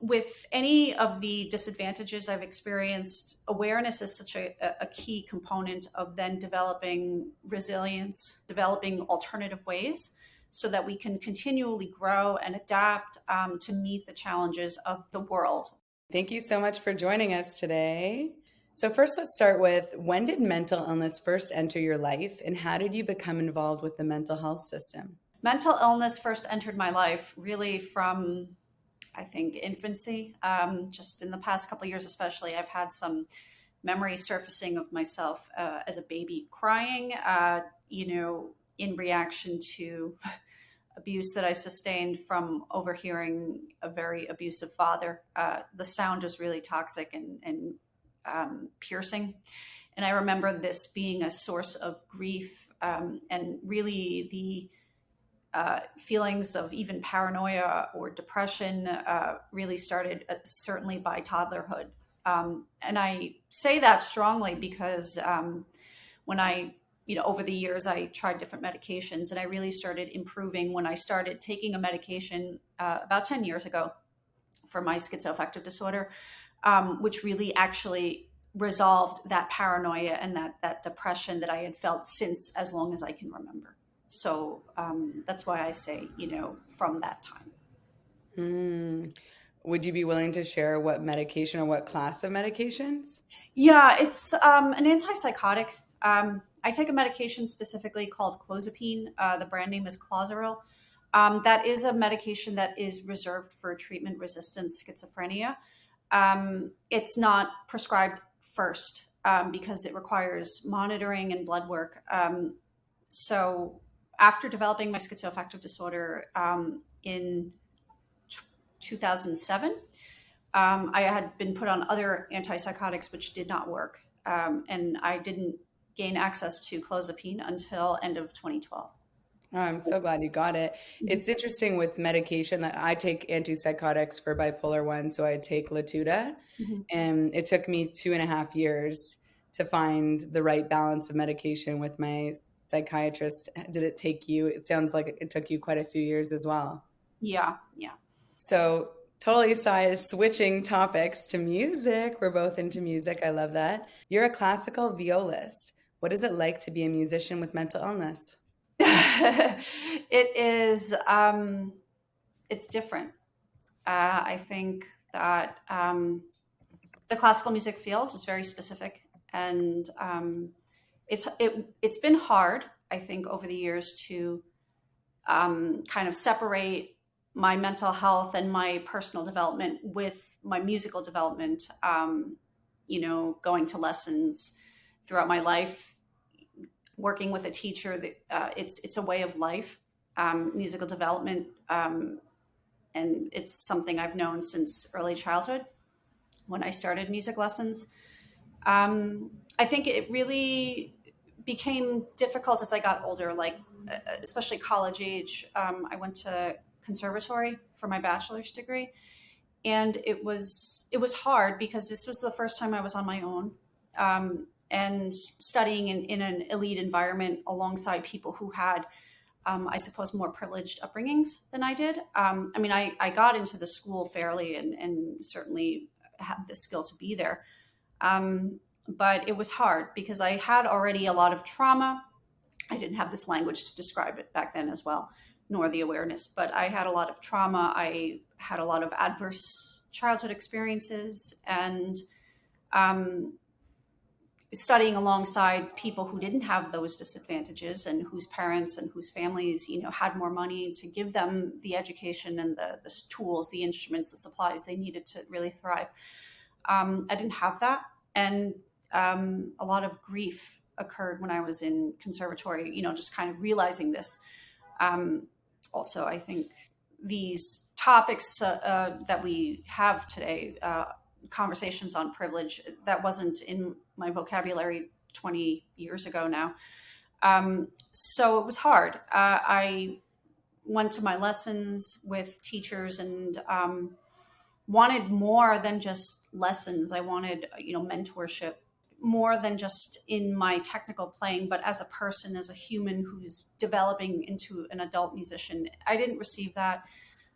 with any of the disadvantages I've experienced, awareness is such a key component of then developing resilience, developing alternative ways so that we can continually grow and adapt to meet the challenges of the world. Thank you so much for joining us today. So first, let's start with, when did mental illness first enter your life, and how did you become involved with the mental health system? Mental illness first entered my life really from, I think, infancy. Just in the past couple of years, especially, I've had some memory surfacing of myself as a baby crying, in reaction to abuse that I sustained from overhearing a very abusive father. The sound was really toxic and piercing. And I remember this being a source of grief, and really the feelings of even paranoia or depression really started certainly by toddlerhood. And I say that strongly because when I, over the years, I tried different medications, and I really started improving when I started taking a medication about 10 years ago for my schizoaffective disorder, which really actually resolved that paranoia and that depression that I had felt since as long as I can remember. So that's why I say, from that time. Would you be willing to share what medication or what class of medications? Yeah, it's an antipsychotic. I take a medication specifically called clozapine. The brand name is Clozaril. That is a medication that is reserved for treatment-resistant schizophrenia. It's not prescribed first because it requires monitoring and blood work. So after developing my schizoaffective disorder in 2007, I had been put on other antipsychotics which did not work. And I didn't gain access to clozapine until end of 2012. Oh, I'm so glad you got it. It's interesting with medication that I take antipsychotics for bipolar 1, so I take Latuda, and it took me 2.5 years to find the right balance of medication with my psychiatrist. Did it take you? It sounds like it took you quite a few years as well. Yeah. So totally switching topics to music. We're both into music. I love that. You're a classical violist. What is it like to be a musician with mental illness? It is, it's different. I think that the classical music field is very specific, and it's been hard, I think, over the years to kind of separate my mental health and my personal development with my musical development. Going to lessons throughout my life, working with a teacher, that it's a way of life, musical development, and it's something I've known since early childhood when I started music lessons. I think it really became difficult as I got older, like especially college age. I went to conservatory for my bachelor's degree, and it was hard because this was the first time I was on my own. And studying in an elite environment alongside people who had, I suppose, more privileged upbringings than I did. I got into the school fairly and certainly had the skill to be there. But it was hard because I had already a lot of trauma. I didn't have this language to describe it back then as well, nor the awareness, but I had a lot of trauma. I had a lot of adverse childhood experiences, and studying alongside people who didn't have those disadvantages and whose parents and whose families, had more money to give them the education and the tools, the instruments, the supplies they needed to really thrive. I didn't have that. And a lot of grief occurred when I was in conservatory, just kind of realizing this. Also, I think these topics that we have today, conversations on privilege, that wasn't in my vocabulary 20 years ago now. So it was hard. I went to my lessons with teachers and wanted more than just lessons. I wanted, mentorship, more than just in my technical playing, but as a person, as a human who's developing into an adult musician. I didn't receive that.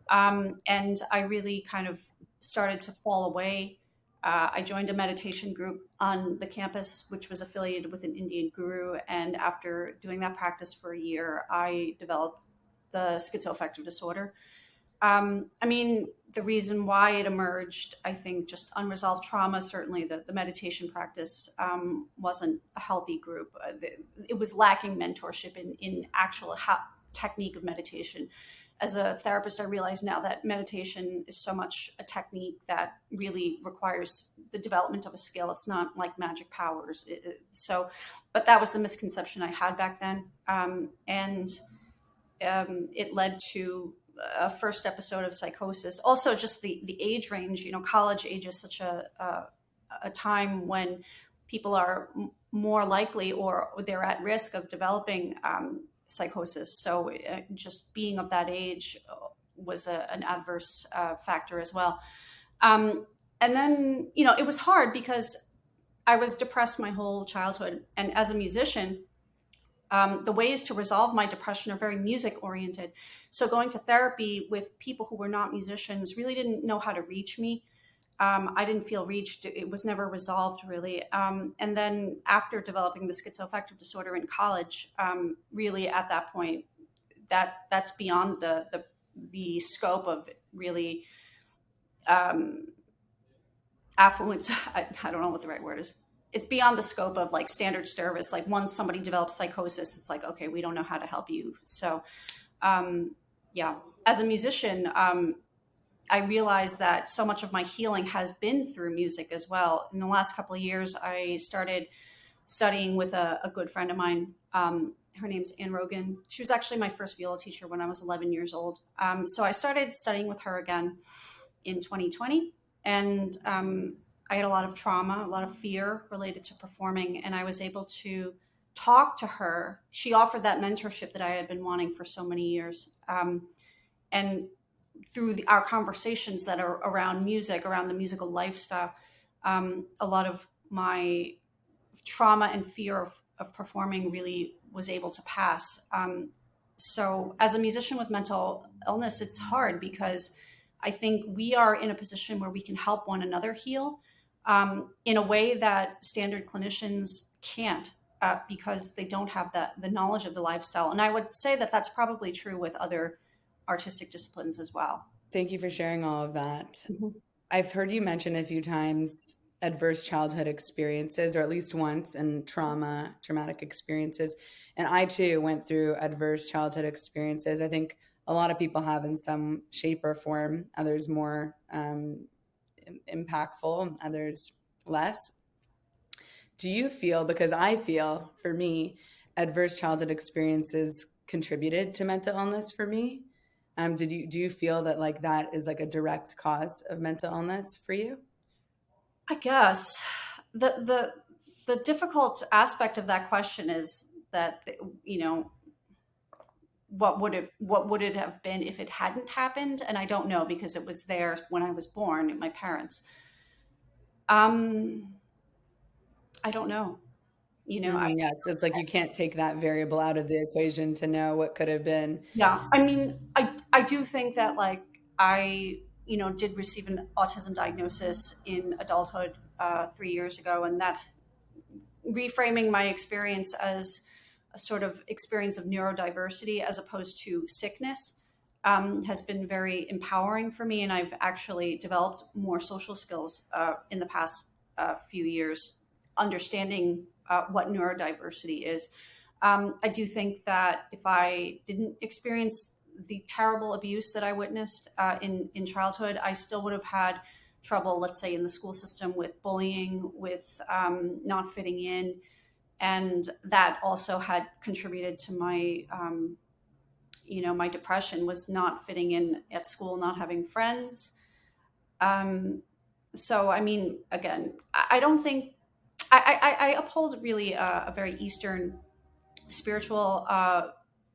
And I really kind of started to fall away. I joined a meditation group on the campus, which was affiliated with an Indian guru. And after doing that practice for a year, I developed the schizoaffective disorder. I mean, the reason why it emerged, I think, just unresolved trauma. Certainly, the meditation practice wasn't a healthy group. It was lacking mentorship in actual technique of meditation. As a therapist, I realize now that meditation is so much a technique that really requires the development of a skill. It's not like magic powers. But that was the misconception I had back then. And it led to a first episode of psychosis. Also, just the age range. College age is such a time when people are more likely or they're at risk of developing psychosis. So just being of that age was an adverse factor as well. And then, it was hard because I was depressed my whole childhood. And as a musician, the ways to resolve my depression are very music oriented. So going to therapy with people who were not musicians really didn't know how to reach me. I didn't feel reached. It was never resolved, really. And then after developing the schizoaffective disorder in college, really at that point, that's beyond the scope of really affluence. I don't know what the right word is. It's beyond the scope of like standard service. Like once somebody develops psychosis, it's like, okay, we don't know how to help you. So, yeah, as a musician, I realized that so much of my healing has been through music as well. In the last couple of years, I started studying with a good friend of mine. Her name's Ann Rogan. She was actually my first viola teacher when I was 11 years old. So I started studying with her again in 2020. And I had a lot of trauma, a lot of fear related to performing. And I was able to talk to her. She offered that mentorship that I had been wanting for so many years. And through our conversations that are around music, around the musical lifestyle, a lot of my trauma and fear of performing really was able to pass. So as a musician with mental illness, it's hard because I think we are in a position where we can help one another heal in a way that standard clinicians can't because they don't have the knowledge of the lifestyle. And I would say that that's probably true with other artistic disciplines as well. Thank you for sharing all of that. Mm-hmm. I've heard you mention a few times adverse childhood experiences, or at least once, and traumatic experiences. And I too went through adverse childhood experiences. I think a lot of people have in some shape or form, others more impactful, others less. Do you feel, because I feel for me, adverse childhood experiences contributed to mental illness for me? Do you feel that like that is like a direct cause of mental illness for you? I guess the difficult aspect of that question is that, what would it have been if it hadn't happened? And I don't know because it was there when I was born, my parents. I don't know. Yeah, it's like you can't take that variable out of the equation to know what could have been. Yeah, I mean, I do think that like I did receive an autism diagnosis in adulthood 3 years ago, and that reframing my experience as a sort of experience of neurodiversity as opposed to sickness has been very empowering for me, and I've actually developed more social skills in the past few years, understanding what neurodiversity is. I do think that if I didn't experience the terrible abuse that I witnessed in childhood, I still would have had trouble, let's say, in the school system with bullying, with not fitting in. And that also had contributed to my, my depression, was not fitting in at school, not having friends. So, I mean, again, I don't think, I uphold really a very Eastern spiritual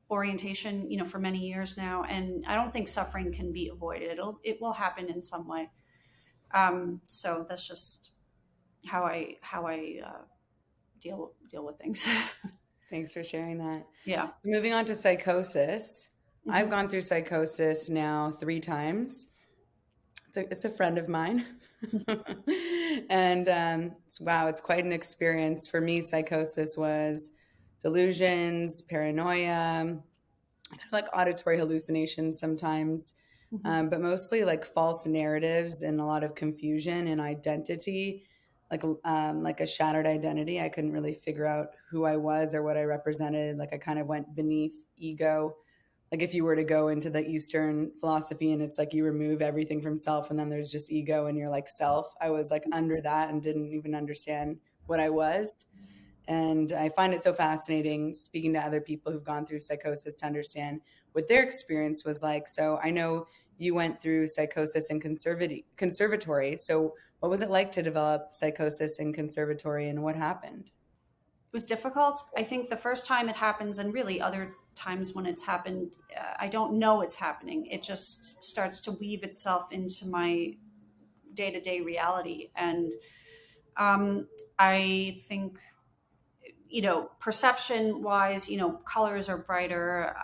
orientation, for many years now, and I don't think suffering can be avoided. It will happen in some way. So that's just how I deal with things. Thanks for sharing that. Yeah. Moving on to psychosis. Mm-hmm. I've gone through psychosis now 3 times. It's a friend of mine. And wow, it's quite an experience. For me, psychosis was delusions, paranoia, kind of like auditory hallucinations sometimes, but mostly like false narratives and a lot of confusion and identity, like a shattered identity. I couldn't really figure out who I was or what I represented. Like I kind of went beneath ego. Like if you were to go into the Eastern philosophy and it's like you remove everything from self and then there's just ego and you're like self, I was like under that and didn't even understand what I was. And I find it so fascinating speaking to other people who've gone through psychosis to understand what their experience was like. So I know you went through psychosis in conservatory. So what was it like to develop psychosis in conservatory, and what happened? It was difficult. I think the first time it happens, and really other times when it's happened, I don't know it's happening. It just starts to weave itself into my day-to-day reality. And I think, perception wise, colors are brighter.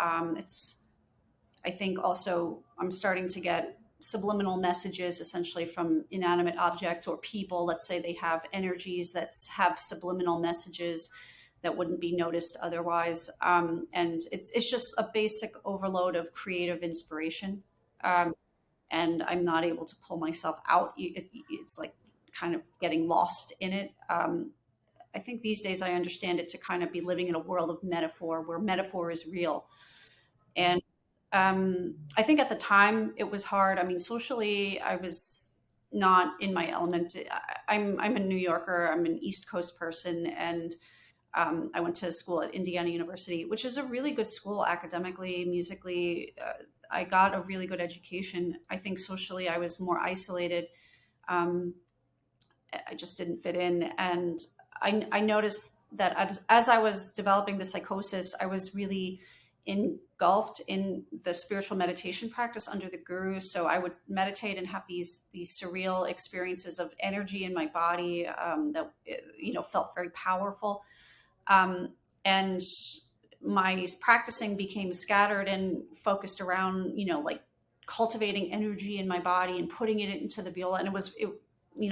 I think also I'm starting to get subliminal messages essentially from inanimate objects or people. Let's say they have energies that have subliminal messages that wouldn't be noticed otherwise. And it's just a basic overload of creative inspiration. And I'm not able to pull myself out. It's like kind of getting lost in it. I think these days I understand it to kind of be living in a world of metaphor where metaphor is real. And I think at the time it was hard. I mean, socially, I was not in my element. I'm a New Yorker. I'm an East Coast person, and I went to school at Indiana University, which is a really good school academically, musically. I got a really good education. I think socially, I was more isolated. Um, I just didn't fit in, and I noticed that as I was developing the psychosis, I was really engulfed in the spiritual meditation practice under the guru. So I would meditate and have these surreal experiences of energy in my body that felt very powerful, and my practicing became scattered and focused around like cultivating energy in my body and putting it into the viola. And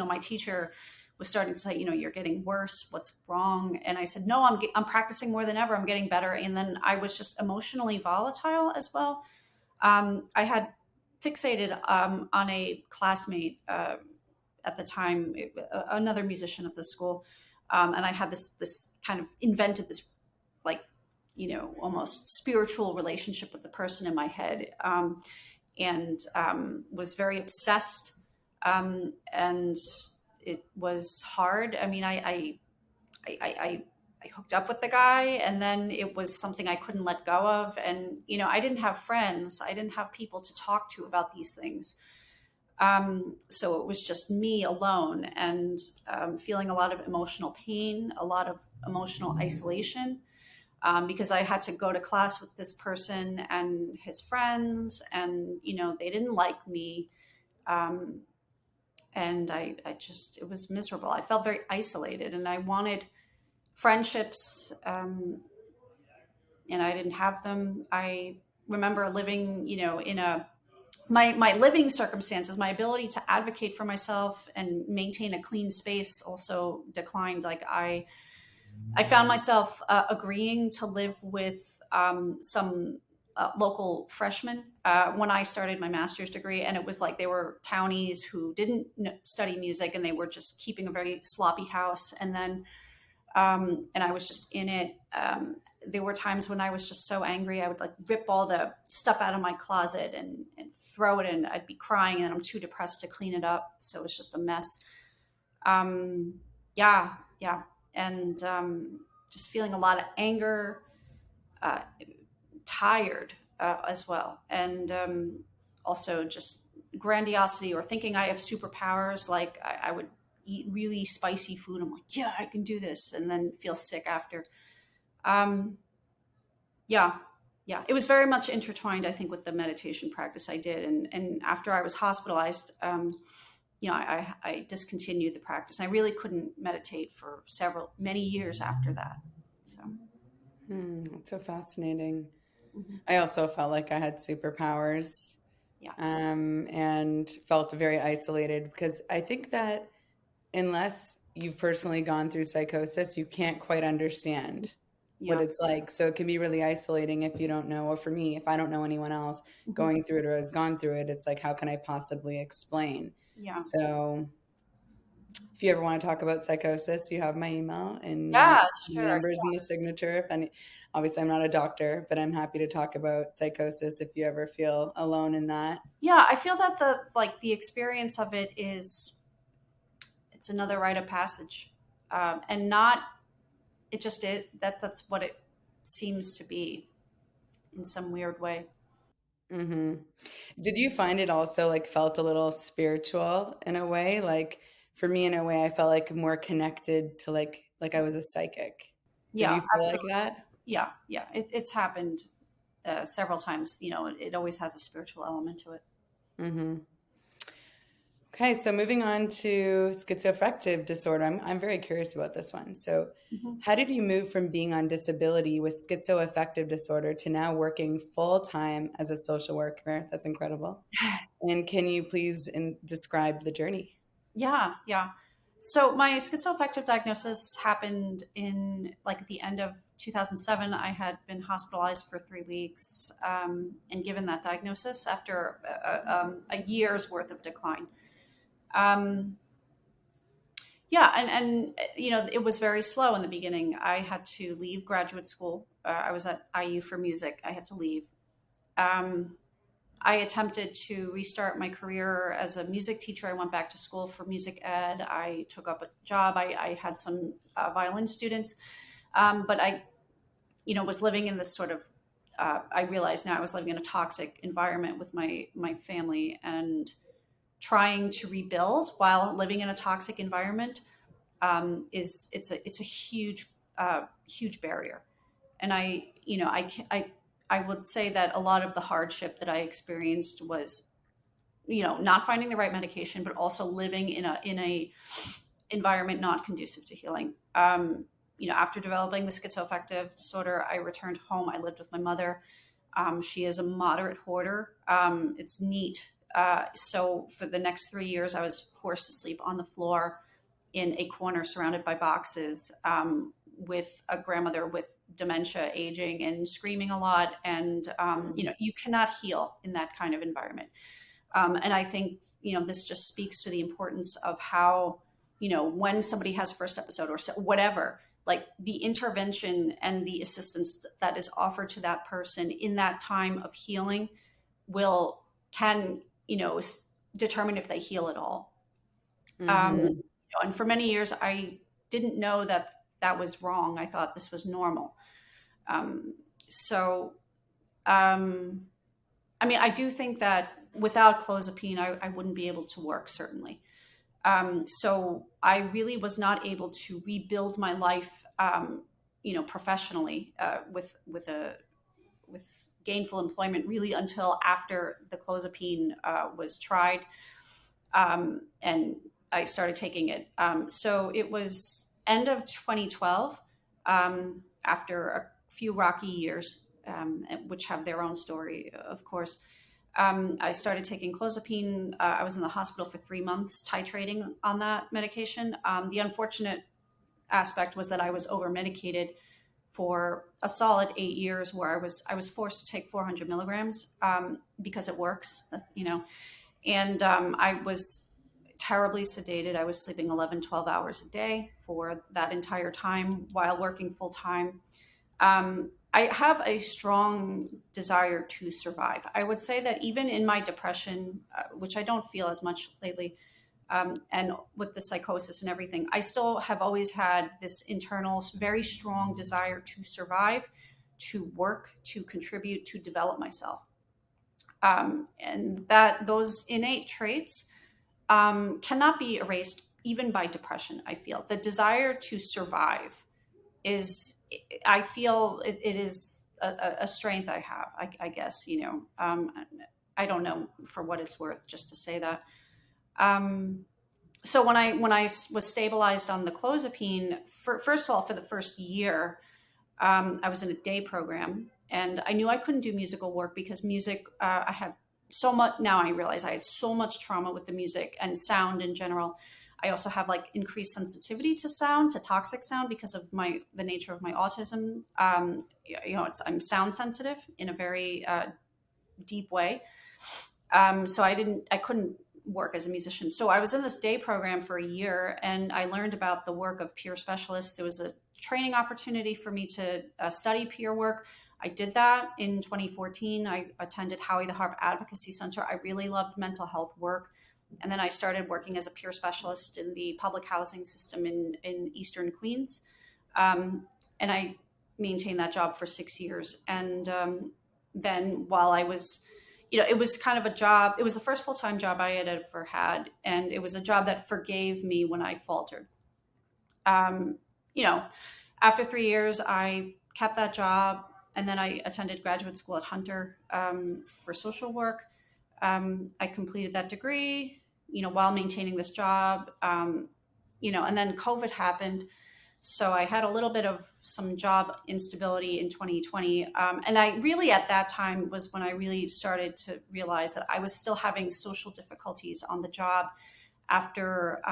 my teacher was starting to say, you're getting worse. What's wrong? And I said, no, I'm practicing more than ever. I'm getting better. And then I was just emotionally volatile as well. I had fixated on a classmate at the time, another musician at the school. And I had this kind of invented this like, almost spiritual relationship with the person in my head, and was very obsessed. And it was hard. I mean, I hooked up with the guy, and then it was something I couldn't let go of. And, I didn't have friends. I didn't have people to talk to about these things. So it was just me alone, and feeling a lot of emotional pain, a lot of emotional isolation, because I had to go to class with this person and his friends, and, they didn't like me. And it was miserable. I felt very isolated, and I wanted friendships, and I didn't have them. I remember living, my living circumstances, my ability to advocate for myself and maintain a clean space also declined. Like I found myself agreeing to live with some local freshmen when I started my master's degree. And it was like they were townies who didn't study music, and they were just keeping a very sloppy house. And then, and I was just in it. There were times when I was just so angry, I would like rip all the stuff out of my closet and throw it, and I'd be crying, and I'm too depressed to clean it up. So it's just a mess. Yeah. And just feeling a lot of anger, tired as well. And also just grandiosity, or thinking I have superpowers. Like I would eat really spicy food. I'm like, yeah, I can do this. And then feel sick after. Yeah. It was very much intertwined, I think, with the meditation practice I did. And after I was hospitalized, I discontinued the practice. I really couldn't meditate for many years after that. So. It's so fascinating. Mm-hmm. I also felt like I had superpowers. Yeah. and felt very isolated, because I think that unless you've personally gone through psychosis, you can't quite understand what Yeah. it's like. So it can be really isolating if you don't know, or for me, if I don't know anyone else Hmm. going through it or has gone through it, it's like, how can I possibly explain? Yeah. So if you ever want to talk about psychosis, you have my email and my Yeah, sure. numbers in the signature. If any, obviously I'm not a doctor, but I'm happy to talk about psychosis if you ever feel alone in that. Yeah, I feel that the experience of it is, it's another rite of passage, and not it just that's what it seems to be in some weird way. Hmm. Did you find it also like felt a little spiritual in a way? Like for me, in a way, I felt like more connected to like I was a psychic. Did Yeah, you feel like absolutely. that? Yeah, yeah. It's happened several times. It always has a spiritual element to it. Hmm. Okay, so moving on to schizoaffective disorder, I'm very curious about this one. So, Mhm. how did you move from being on disability with schizoaffective disorder to now working full time as a social worker? That's incredible. And can you please describe the journey? Yeah, yeah. So my schizoaffective diagnosis happened in like at the end of 2007. I had been hospitalized for 3 weeks, and given that diagnosis after a year's worth of decline. Um, yeah, and it was very slow in the beginning. I had to leave graduate school. I was at IU for music. I had to leave. Um, I attempted to restart my career as a music teacher. I went back to school for music ed. I took up a job. I had some violin students, but I was living in this sort of. I realized now I was living in a toxic environment with my family, and trying to rebuild while living in a toxic environment it's a huge barrier. And I would say that a lot of the hardship that I experienced was not finding the right medication, but also living in a environment not conducive to healing. After developing the schizoaffective disorder, I returned home. I lived with my mother. She is a moderate hoarder. It's neat. So for the next 3 years, I was forced to sleep on the floor in a corner surrounded by boxes, with a grandmother with dementia, aging and screaming a lot. And you cannot heal in that kind of environment. And I think this just speaks to the importance of how when somebody has a first episode or whatever, like the intervention and the assistance that is offered to that person in that time of healing can determine if they heal at all. Hmm. And for many years, I didn't know that that was wrong. I thought this was normal. So, um, I mean, I do think that without clozapine, I wouldn't be able to work, certainly. So I really was not able to rebuild my life, professionally, with gainful employment, really until after the clozapine was tried, and I started taking it. So it was end of 2012, after a few rocky years, which have their own story, of course. I started taking clozapine. I was in the hospital for 3 months titrating on that medication. The unfortunate aspect was that I was over medicated for a solid 8 years, where I was forced to take 400 milligrams, because it works, and I was terribly sedated. I was sleeping 11, 12 hours a day for that entire time while working full time. I have a strong desire to survive. I would say that even in my depression, which I don't feel as much lately, and with the psychosis and everything, I still have always had this internal, very strong desire to survive, to work, to contribute, to develop myself. And that those innate traits cannot be erased even by depression. I feel the desire to survive is, I feel it is a strength I have, I guess. I don't know for what it's worth, just to say that. So when I was stabilized on the clozapine, first of all, for the first year, I was in a day program, and I knew I couldn't do musical work because music, I had so much. Now I realize I had so much trauma with the music and sound in general. I also have like increased sensitivity to sound, to toxic sound, because of the nature of my autism. I'm sound sensitive in a very deep way. So I couldn't work as a musician. So I was in this day program for a year, and I learned about the work of peer specialists. There was a training opportunity for me to study peer work. I did that in 2014. I attended Howie the Harp Advocacy Center. I really loved mental health work. And then I started working as a peer specialist in the public housing system in Eastern Queens. And I maintained that job for 6 years. And then while I was, it was kind of a job, it was the first full-time job I had ever had. And it was a job that forgave me when I faltered. After 3 years, I kept that job. And then I attended graduate school at Hunter for social work. I completed that degree, while maintaining this job, and then COVID happened. So I had a little bit of some job instability in 2020. And I really, at that time, was when I really started to realize that I was still having social difficulties on the job after,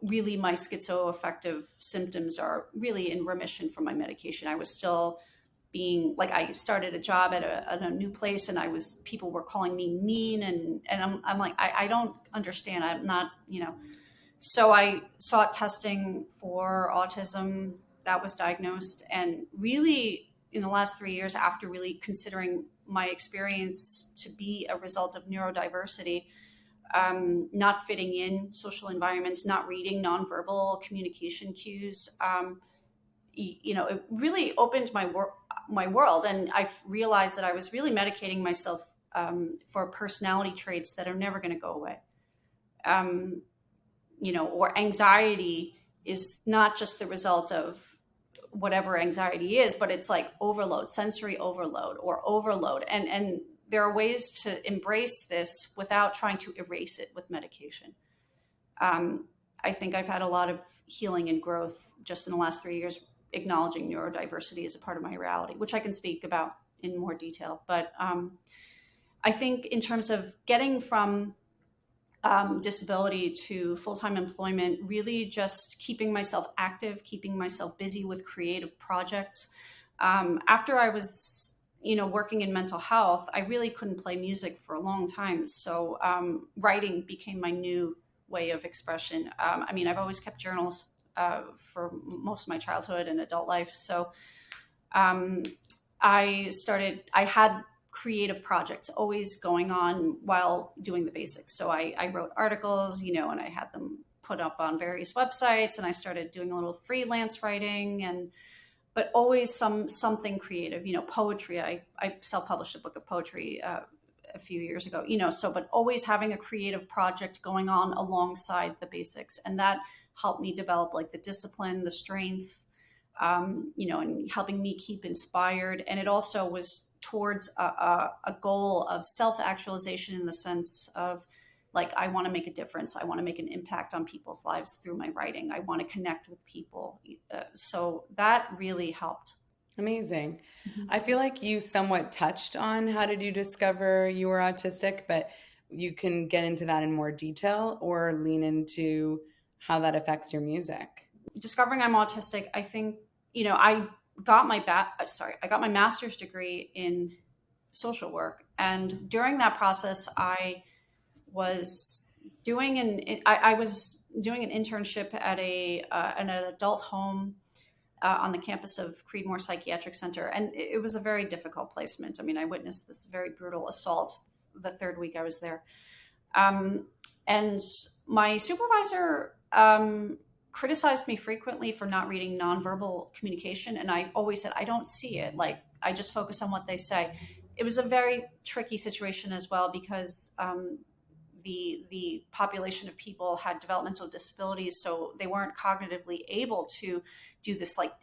really my schizoaffective symptoms are really in remission from my medication. I was still being like, I started a job at a new place, and people were calling me mean, and I'm like, I don't understand. I'm not, So I sought testing for autism. That was diagnosed, and really in the last 3 years, after really considering my experience to be a result of neurodiversity, not fitting in social environments, not reading nonverbal communication cues, it really opened my world, and I realized that I was really medicating myself for personality traits that are never going to go away. Or anxiety is not just the result of whatever anxiety is, but it's like overload, sensory overload or overload. And there are ways to embrace this without trying to erase it with medication. I think I've had a lot of healing and growth just in the last 3 years, acknowledging neurodiversity as a part of my reality, which I can speak about in more detail. But I think in terms of getting from disability to full-time employment, really just keeping myself active, keeping myself busy with creative projects. After I was, working in mental health, I really couldn't play music for a long time. So writing became my new way of expression. I've always kept journals for most of my childhood and adult life. So I had creative projects always going on while doing the basics. So I wrote articles, and I had them put up on various websites, and I started doing a little freelance writing, but always something creative, poetry. I self-published a book of poetry a few years ago, but always having a creative project going on alongside the basics. And that helped me develop like the discipline, the strength, and helping me keep inspired. And it also was towards a goal of self-actualization, in the sense of like, I want to make a difference. I want to make an impact on people's lives through my writing. I want to connect with people. So that really helped. Amazing. Mm-hmm. I feel like you somewhat touched on how did you discover you were autistic, but you can get into that in more detail or lean into how that affects your music. Discovering I'm autistic, I think, I got my master's degree in social work. And during that process, I was doing an internship at an adult home on the campus of Creedmoor Psychiatric Center. And it was a very difficult placement. I witnessed this very brutal assault the third week I was there. And my supervisor criticized me frequently for not reading nonverbal communication. And I always said, I don't see it. Like, I just focus on what they say. It was a very tricky situation as well, because the population of people had developmental disabilities, so they weren't cognitively able to do this like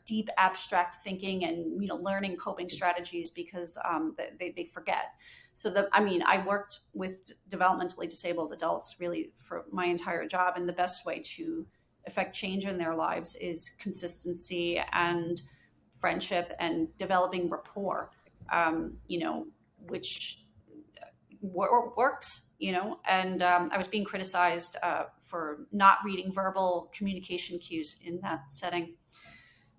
deep abstract thinking and learning coping strategies, because they forget. So I worked with developmentally disabled adults really for my entire job, and the best way to affect change in their lives is consistency and friendship and developing rapport, which works, and I was being criticized for not reading verbal communication cues in that setting,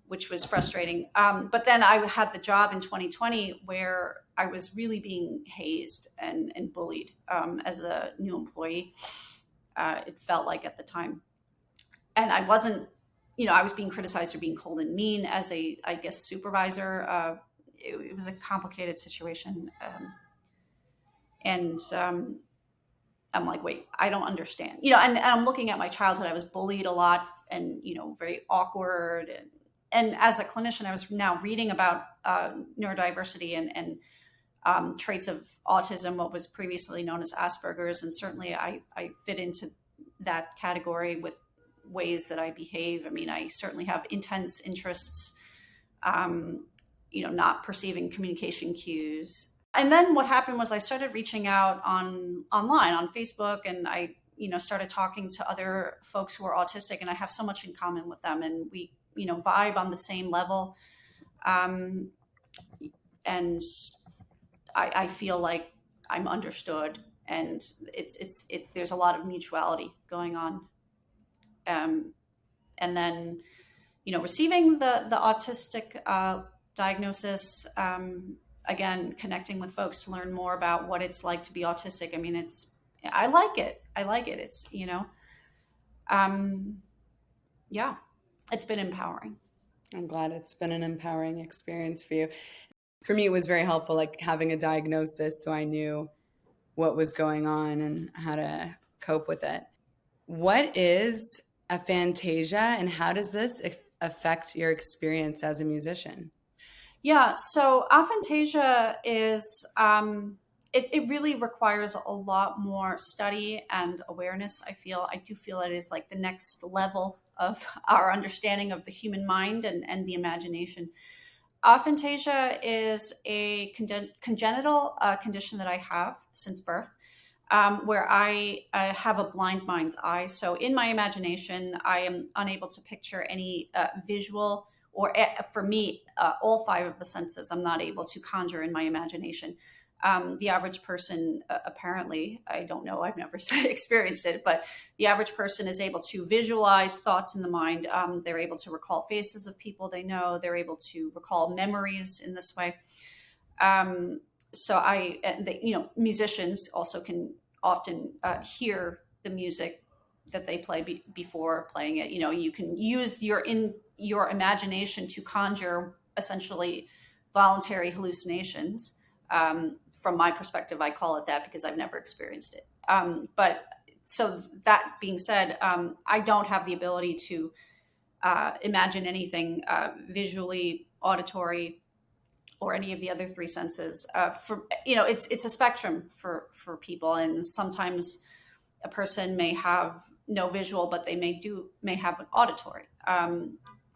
which was frustrating. But then I had the job in 2020 where I was really being hazed and bullied as a new employee. It felt like at the time. And I wasn't, I was being criticized for being cold and mean as I guess, supervisor. It was a complicated situation. And I'm like, wait, I don't understand. And I'm looking at my childhood. I was bullied a lot and, very awkward. And as a clinician, I was now reading about neurodiversity and traits of autism, what was previously known as Asperger's. And certainly I fit into that category with ways that I behave. I mean, I certainly have intense interests, not perceiving communication cues. And then what happened was I started reaching out online on Facebook, and I, started talking to other folks who are autistic, and I have so much in common with them, and we, vibe on the same level. And I feel like I'm understood, and there's a lot of mutuality going on. And then, receiving the autistic diagnosis, again, connecting with folks to learn more about what it's like to be autistic. I mean, I like it. It's, yeah, it's been empowering. I'm glad it's been an empowering experience for you. For me, it was very helpful, like having a diagnosis so I knew what was going on and how to cope with it. What is aphantasia, and how does this affect your experience as a musician? Yeah, so aphantasia is, it really requires a lot more study and awareness. I do feel it is like the next level of our understanding of the human mind and the imagination. Aphantasia is a congenital condition that I have since birth, where I have a blind mind's eye. So in my imagination, I am unable to picture any visual, or for me, all five of the senses, I'm not able to conjure in my imagination. The average person, apparently, I don't know, I've never experienced it, but the average person is able to visualize thoughts in the mind. They're able to recall faces of people they know. They're able to recall memories in this way. Musicians also can often hear the music that they play before playing it. You can use your imagination to conjure essentially voluntary hallucinations. From my perspective, I call it that because I've never experienced it. But so that being said, I don't have the ability to imagine anything visually, auditory, or any of the other three senses. It's a spectrum for people, and sometimes a person may have no visual, but they may have an auditory.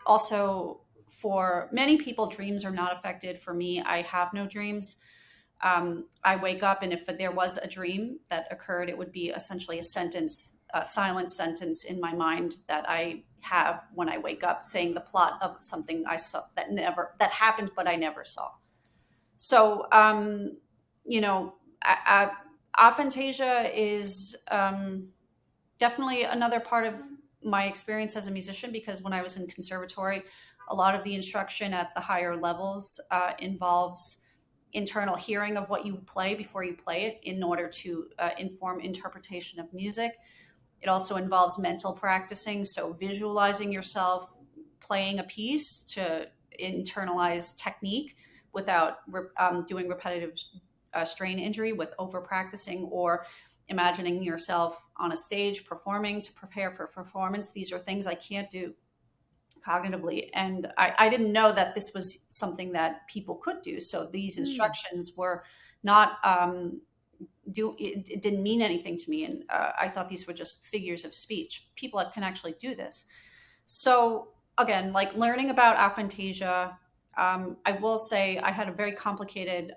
Also, for many people, dreams are not affected. For me, I have no dreams. I wake up, and if there was a dream that occurred, it would be essentially a silent sentence in my mind that I have when I wake up, saying the plot of something I saw that happened, but I never saw. So, aphantasia is definitely another part of my experience as a musician, because when I was in conservatory, a lot of the instruction at the higher levels involves internal hearing of what you play before you play it in order to inform interpretation of music. It also involves mental practicing, so visualizing yourself playing a piece to internalize technique without doing repetitive strain injury with over practicing, or imagining yourself on a stage performing to prepare for performance. These are things I can't do cognitively. And I didn't know that this was something that people could do. So these instructions were not, it didn't mean anything to me. And I thought these were just figures of speech. People can actually do this. So again, like learning about aphantasia, I will say I had a very complicated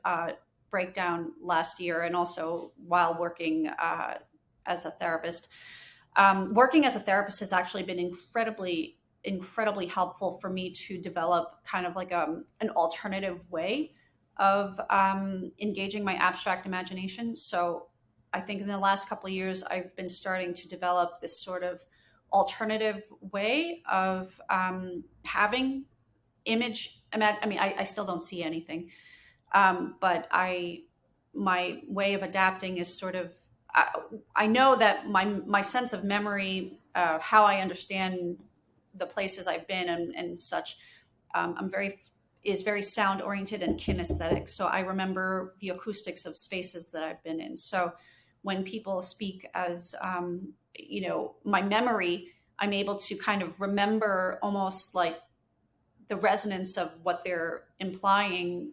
breakdown last year, and also while working as a therapist. Working as a therapist has actually been incredibly helpful for me to develop kind of like an alternative way of engaging my abstract imagination. So I think in the last couple of years, I've been starting to develop this sort of alternative way of having I mean, I still don't see anything, but my way of adapting is sort of, I know that my sense of memory, how I understand the places I've been and such, is very sound oriented and kinesthetic. So I remember the acoustics of spaces that I've been in. So when people speak as, my memory, I'm able to kind of remember almost like the resonance of what they're implying,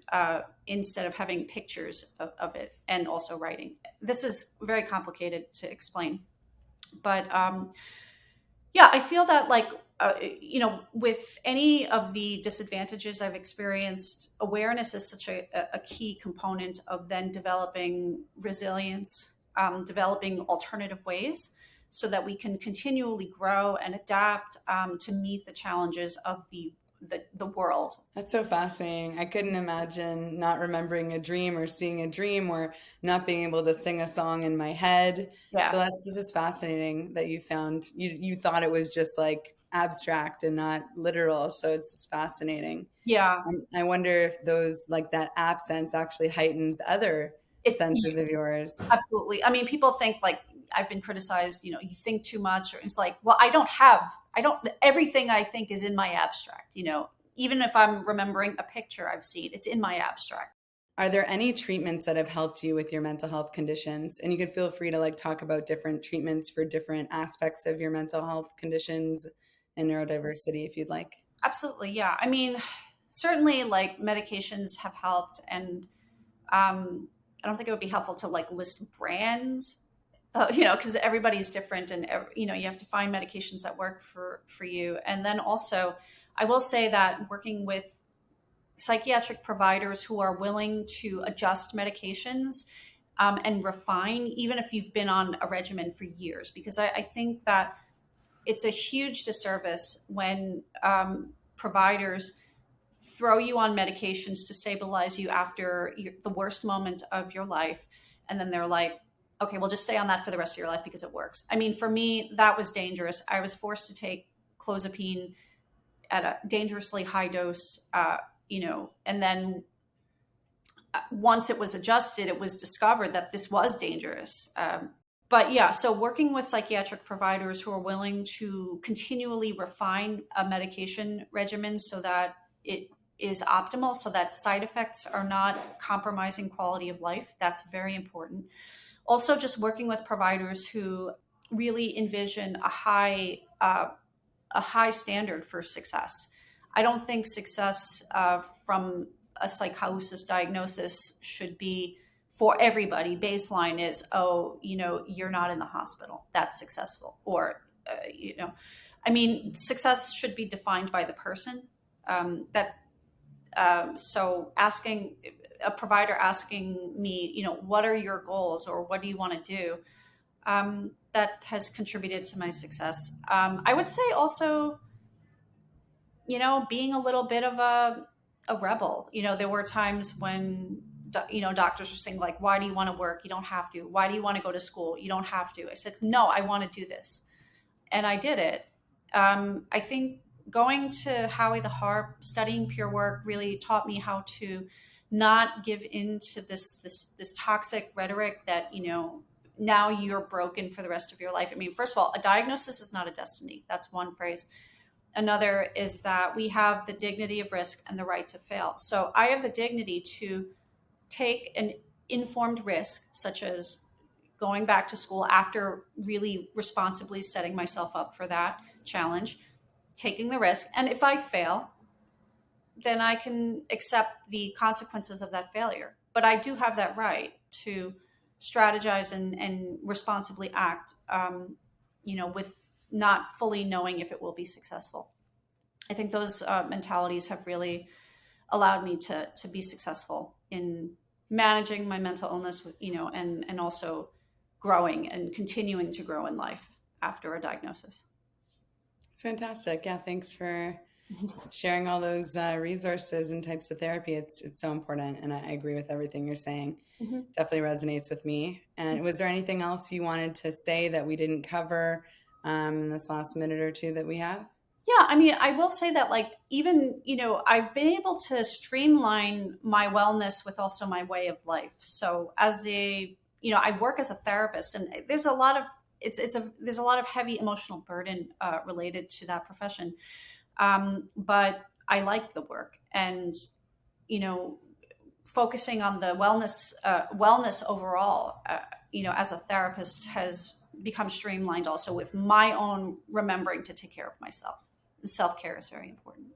instead of having pictures of it, and also writing. This is very complicated to explain, but yeah, I feel that like, with any of the disadvantages I've experienced, awareness is such a key component of then developing resilience, developing alternative ways so that we can continually grow and adapt, to meet the challenges of the world. That's so fascinating. I couldn't imagine not remembering a dream or seeing a dream or not being able to sing a song in my head. Yeah. So that's just fascinating that you found you thought it was just like abstract and not literal. So it's just fascinating. Yeah. I wonder if those like that absence actually heightens other senses of yours. Absolutely. I mean, people think like I've been criticized, you think too much, or it's like, well, everything I think is in my abstract, even if I'm remembering a picture I've seen, it's in my abstract. Are there any treatments that have helped you with your mental health conditions? And you could feel free to like talk about different treatments for different aspects of your mental health conditions and neurodiversity if you'd like. Absolutely. Yeah. I mean, certainly like medications have helped, and I don't think it would be helpful to like list brands, because everybody's different, and you have to find medications that work for you. And then also, I will say that working with psychiatric providers who are willing to adjust medications, and refine, even if you've been on a regimen for years, because I think that it's a huge disservice when providers throw you on medications to stabilize you after the worst moment of your life. And then they're like, okay, well, just stay on that for the rest of your life because it works. I mean, for me, that was dangerous. I was forced to take clozapine at a dangerously high dose, and then once it was adjusted, it was discovered that this was dangerous. But yeah, so working with psychiatric providers who are willing to continually refine a medication regimen so that it is optimal, so that side effects are not compromising quality of life, that's very important. Also, just working with providers who really envision a high standard for success. I don't think success from a psychosis diagnosis should be for everybody. Baseline is, you're not in the hospital. That's successful. Or, I mean, success should be defined by the person. So asking a provider asking me, what are your goals or what do you want to do? That has contributed to my success. I would say also, being a little bit of a rebel. There were times when, doctors were saying like, why do you want to work? You don't have to. Why do you want to go to school? You don't have to. I said, no, I want to do this. And I did it. I think going to Howie the Harp, studying pure work really taught me how to not give in to this toxic rhetoric that, now you're broken for the rest of your life. I mean, first of all, a diagnosis is not a destiny. That's one phrase. Another is that we have the dignity of risk and the right to fail. So I have the dignity to take an informed risk, such as going back to school after really responsibly setting myself up for that challenge, taking the risk. And if I fail, then I can accept the consequences of that failure. But I do have that right to strategize and responsibly act, with not fully knowing if it will be successful. I think those mentalities have really allowed me to be successful in managing my mental illness, and also growing and continuing to grow in life after a diagnosis. It's fantastic. Yeah, thanks for sharing all those resources and types of therapy. It's so important, and I agree with everything you're saying. Mm-hmm. Definitely resonates with me. And was there anything else you wanted to say that we didn't cover in this last minute or two that we have? Yeah, I mean, I will say that, like, even, I've been able to streamline my wellness with also my way of life. So I work as a therapist, and there's a lot of, there's a lot of heavy emotional burden related to that profession. But I like the work, and, you know, focusing on the wellness overall, as a therapist has become streamlined also with my own remembering to take care of myself. Self-care is very important.